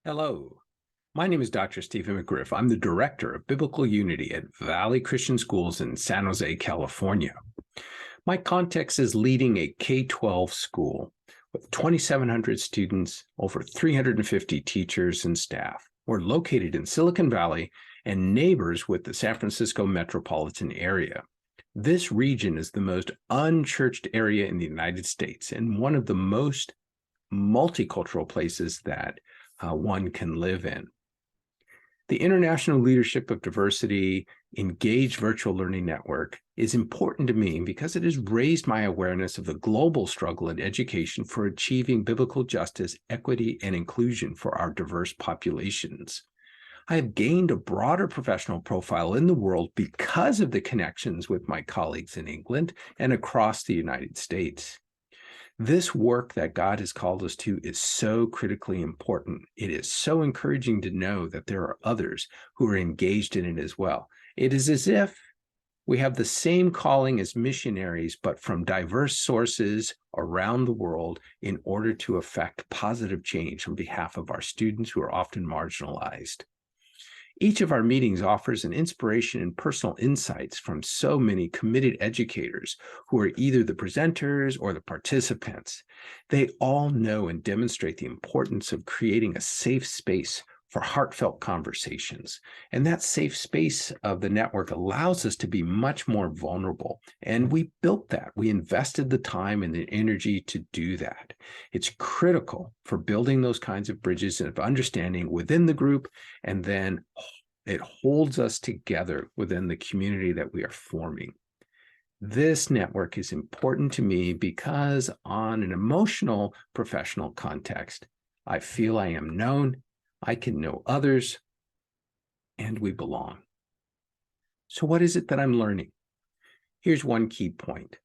Hello, my name is Dr. Stephen McGriff. I'm the Director of Biblical Unity at Valley Christian Schools in San Jose, California. My context is leading a K-12 school with 2,700 students, over 350 teachers and staff. We're located in Silicon Valley and neighbors with the San Francisco metropolitan area. This region is the most unchurched area in the United States and one of the most multicultural places that one can live in. The International Leadership of Diversity Engaged Virtual Learning Network is important to me because it has raised my awareness of the global struggle in education for achieving biblical justice, equity, and inclusion for our diverse populations. I have gained a broader professional profile in the world because of the connections with my colleagues in England and across the United States. This work that God has called us to is so critically important. It is so encouraging to know that there are others who are engaged in it as well. It is as if we have the same calling as missionaries, but from diverse sources around the world in order to effect positive change on behalf of our students who are often marginalized. Each of our meetings offers an inspiration and personal insights from so many committed educators who are either the presenters or the participants. They all know and demonstrate the importance of creating a safe space for heartfelt conversations. And that safe space of the network allows us to be much more vulnerable. And we built that. We invested the time and the energy to do that. It's critical for building those kinds of bridges of understanding within the group, and then it holds us together within the community that we are forming. This network is important to me because on an emotional professional context, I feel I am known, I can know others, and we belong. So what is it that I'm learning? Here's one key point.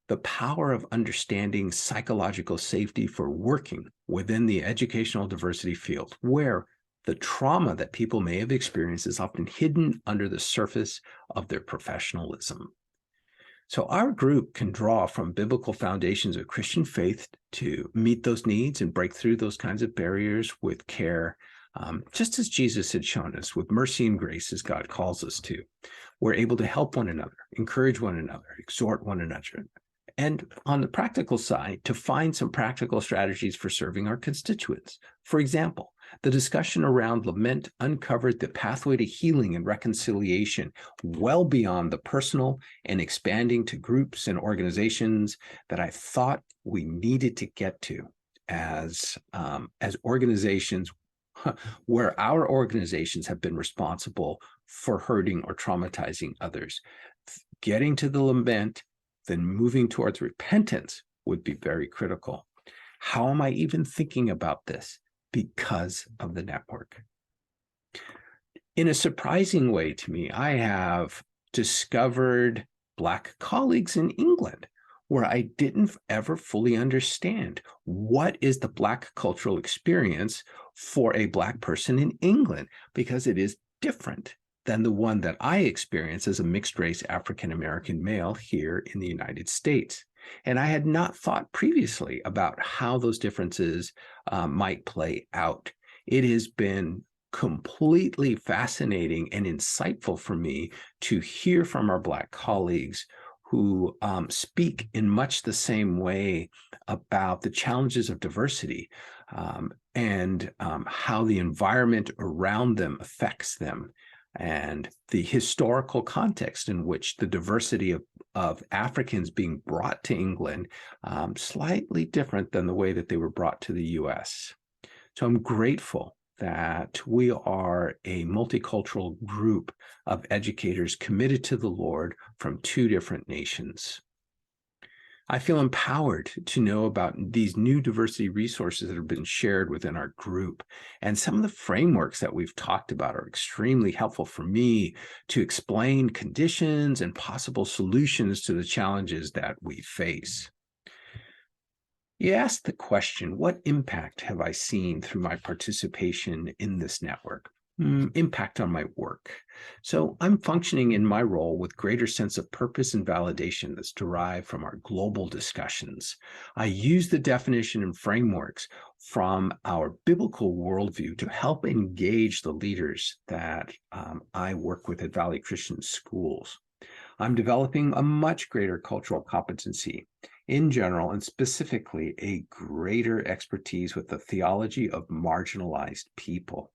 The power of understanding psychological safety for working within the educational diversity field, where the trauma that people may have experienced is often hidden under the surface of their professionalism. So our group can draw from biblical foundations of Christian faith to meet those needs and break through those kinds of barriers with care, just as Jesus had shown us, with mercy and grace as God calls us to. We're able to help one another, encourage one another, exhort one another. And on the practical side, to find some practical strategies for serving our constituents. For example, the discussion around lament uncovered the pathway to healing and reconciliation well beyond the personal and expanding to groups and organizations that I thought we needed to get to as organizations where our organizations have been responsible for hurting or traumatizing others. Getting to the lament, then moving towards repentance would be very critical. How am I even thinking about this? Because of the network. In a surprising way to me, I have discovered Black colleagues in England where I didn't ever fully understand what is the Black cultural experience for a Black person in England, because it is different than the one that I experience as a mixed race African-American male here in the United States. And I had not thought previously about how those differences might play out. It has been completely fascinating and insightful for me to hear from our Black colleagues who speak in much the same way about the challenges of diversity and how the environment around them affects them, and the historical context in which the diversity of Africans being brought to England, slightly different than the way that they were brought to the US. So I'm grateful that we are a multicultural group of educators committed to the Lord from two different nations. I feel empowered to know about these new diversity resources that have been shared within our group. And some of the frameworks that we've talked about are extremely helpful for me to explain conditions and possible solutions to the challenges that we face. You asked the question, what impact have I seen through my participation in this network? Impact on my work. So I'm functioning in my role with greater sense of purpose and validation that's derived from our global discussions. I use the definition and frameworks from our biblical worldview to help engage the leaders that I work with at Valley Christian Schools. I'm developing a much greater cultural competency in general, and specifically a greater expertise with the theology of marginalized people.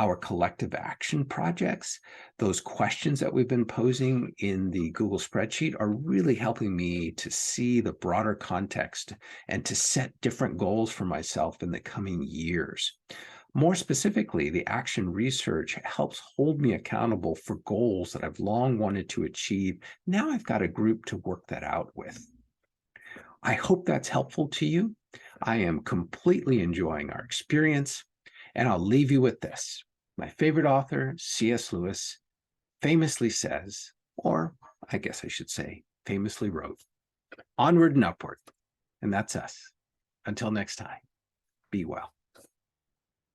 Our collective action projects, those questions that we've been posing in the Google spreadsheet, are really helping me to see the broader context and to set different goals for myself in the coming years. More specifically, the action research helps hold me accountable for goals that I've long wanted to achieve. Now I've got a group to work that out with. I hope that's helpful to you. I am completely enjoying our experience, and I'll leave you with this. My favorite author, C.S. Lewis, famously says, or I guess I should say, famously wrote, "Onward and upward." And that's us. Until next time, be well.